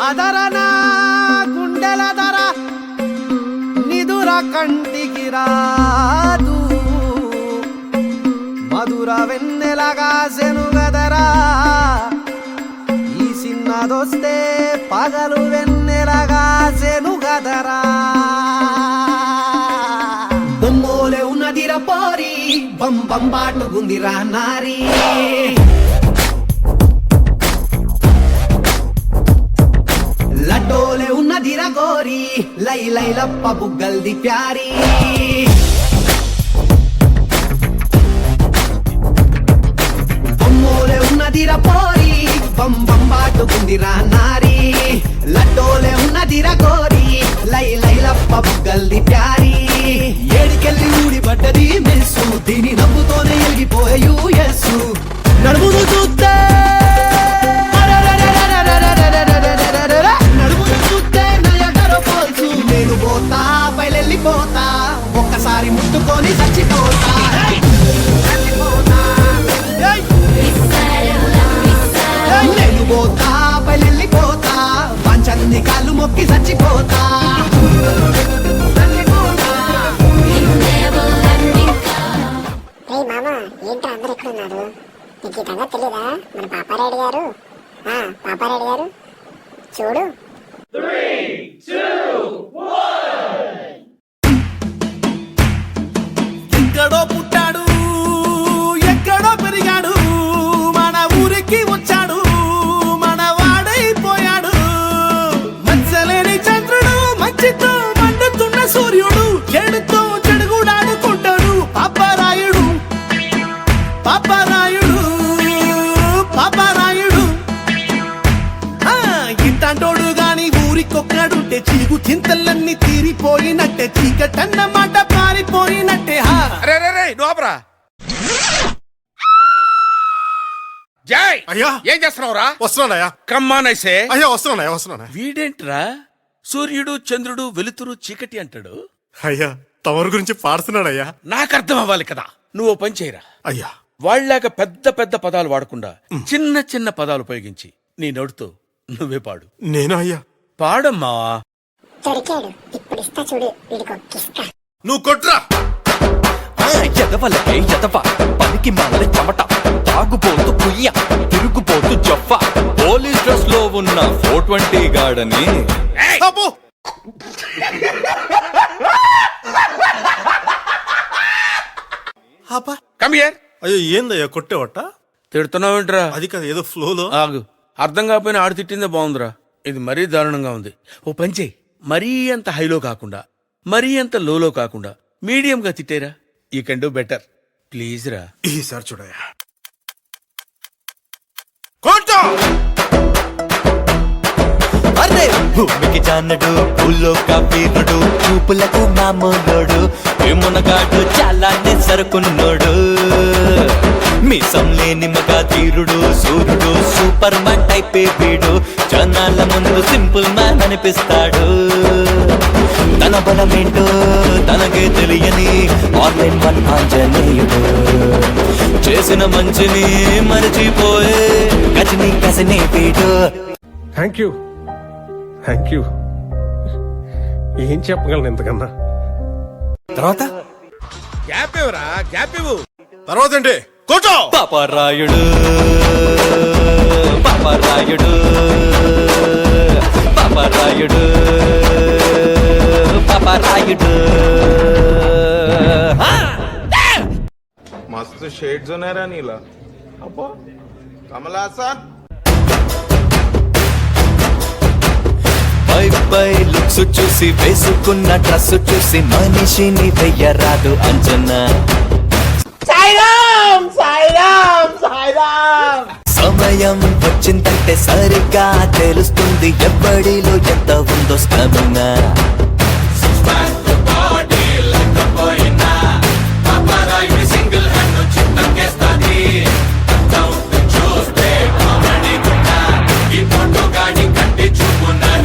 అదరనా గుండెల ధర నిదుర కంటికి రాదు మధుర వెన్నెలగా సెనుగదరా ఈ సిన్నదొస్తే పగలు వెన్నెలగా సెనుగదరా బొమ్మోలే ఉన్నదిర పోరి బం బం బాటుకుందిరా నారీ లడ్డోలే ఉన్నదిర గోరి లై లై లప్ప బుగ్గల్ది ప్యారీ బొమ్మోలే ఉన్నదిర పోరి బం బం బాటుకుందిరా నారీ లడ్డోలే ఉన్నదిర గోరి లై లై లప్ప బుగ్గల్ది ప్యారీ ఏడికెళ్ళి ఊడిపడ్డది మెస్సు దీని నవ్వుతోనే ఎగిపోయే యూఎస్సు నడుమును చూస్తే నేను పోతా బయలెళ్ళిపోతా ఒక్కసారి ముట్టుకొని చచ్చిపోతా నేను పోతా బయలెళ్ళిపోతా పంచంది కాళ్ళు మొక్కి చచ్చిపోతా మామ ఏంటో అందరు ఎక్కడున్నారు? నీకు ఈ సంగతి తెలీదా? మన పాపారెడ్డి గారు పాపారెడ్డి గారు చూడు. 3, 2, 1 ఎక్కడో పుట్టాడు ఎక్కడో పెరిగాడు మన ఊరికి వచ్చాడు మన వాడైపోయాడు మచ్చలేని చంద్రుడు మంచితో మండుతున్న సూర్యుడు చెడుతో చెడుగుడాడుకుంటాడు పాపరాయుడు పాపరాయుడు పాపరాయుడు ఇంటంటోడు గాని ఊరికొక్కడుంటే చీగు చింతలన్నీ తీరిపోయినట్టే చీకటన్న మాట పారిపోయినట్టే జై అయ్యా ఏం చేస్తున్నావురా? వస్తున్నానయ్యా. కమ్మానైసే అయ్యా వస్తున్నా. వీడేంట్రా సూర్యుడు చంద్రుడు వెలుతురు చీకటి అంటాడు? అయ్యా తమరు గురించి పాడుతున్నాడయ్యా. నాకు అర్థం అవ్వాలి కదా. నువ్వు ఓ పని చేయరా, అయ్యా వాళ్ళలాగా పెద్ద పెద్ద పదాలు వాడకుండా చిన్న చిన్న పదాలు ఉపయోగించి నీ నోటితో నువ్వే పాడు. నేను అయ్యా పాడమ్మా. దొరికాడు, ఇప్పుడు ఇస్తా చూడు వీడికి ఒక కిస్క. నువ్వు కొట్రా. ఎదవలకే ఎదవ పనికి మాల చెమట తాగుపోతూ కుయ్య తిరుగుపోతూ జఫ పోలీస్ డ్రెస్ లో ఉన్న 420 గాడని అబ్బో! అబ్బా! Come here. అయ్యో ఏందయ్యా కొట్టేవట? తిడుతున్నావేంట్రా? అది కదా ఏదో ఫ్లోలో. ఆగు, అర్థం కాకపోయినా ఆడు తిట్టిందే బాగుందిరా. ఇది మరీ దారుణంగా ఉంది. ఓ పని చేయి, మరీ అంత హైలో కాకుండా మరీ అంత లోలో కాకుండా మీడియం గా తిట్టేరా. You can do better please రా. ఈసారి చూడయ్యా. కొట్టా! అరే భూమికి జానడు పూల్లో కాపీరుడు చూపులకు మామూలుడు ఏమునగాడు చాలా సరుకున్నోడు మీసం లేని మగా తీరుడు సూర్యుడు సూపర్ మ్యాన్ టైప్ వీడు జనాల ముందు సింపుల్ మ్యాన్ అనిపిస్తాడు తన బలమేంటో తనకే తెలియని ఆన్లైన్ వన్ ఆంజనేయుడు చేసిన మంచిని మరచిపోయే గజని కసిని వీడు. థ్యాంక్ యూ ఏం చెప్పగలను ఇంతకన్నా. తర్వాత గ్యాప్ ఇవ్వరా, గ్యాప్ ఇవ్వు. తర్వాత ఏంటి? కొట్టో! పాపరాయుడు పాపరాయుడు పాపరాయుడు పాపరాయుడు. मस्त शेड जो नाही राणीला अप्पा कमला असा పై లుక్స్ చూసి వేసుకున్న డ్రెస్ చూసి మనిషిని వెయ్యరాదు అంచనా సమయం వచ్చిందంటే సరిగ్గా తెలుస్తుంది ఎప్పటిలో ఎంత ఉందో స్టమినా.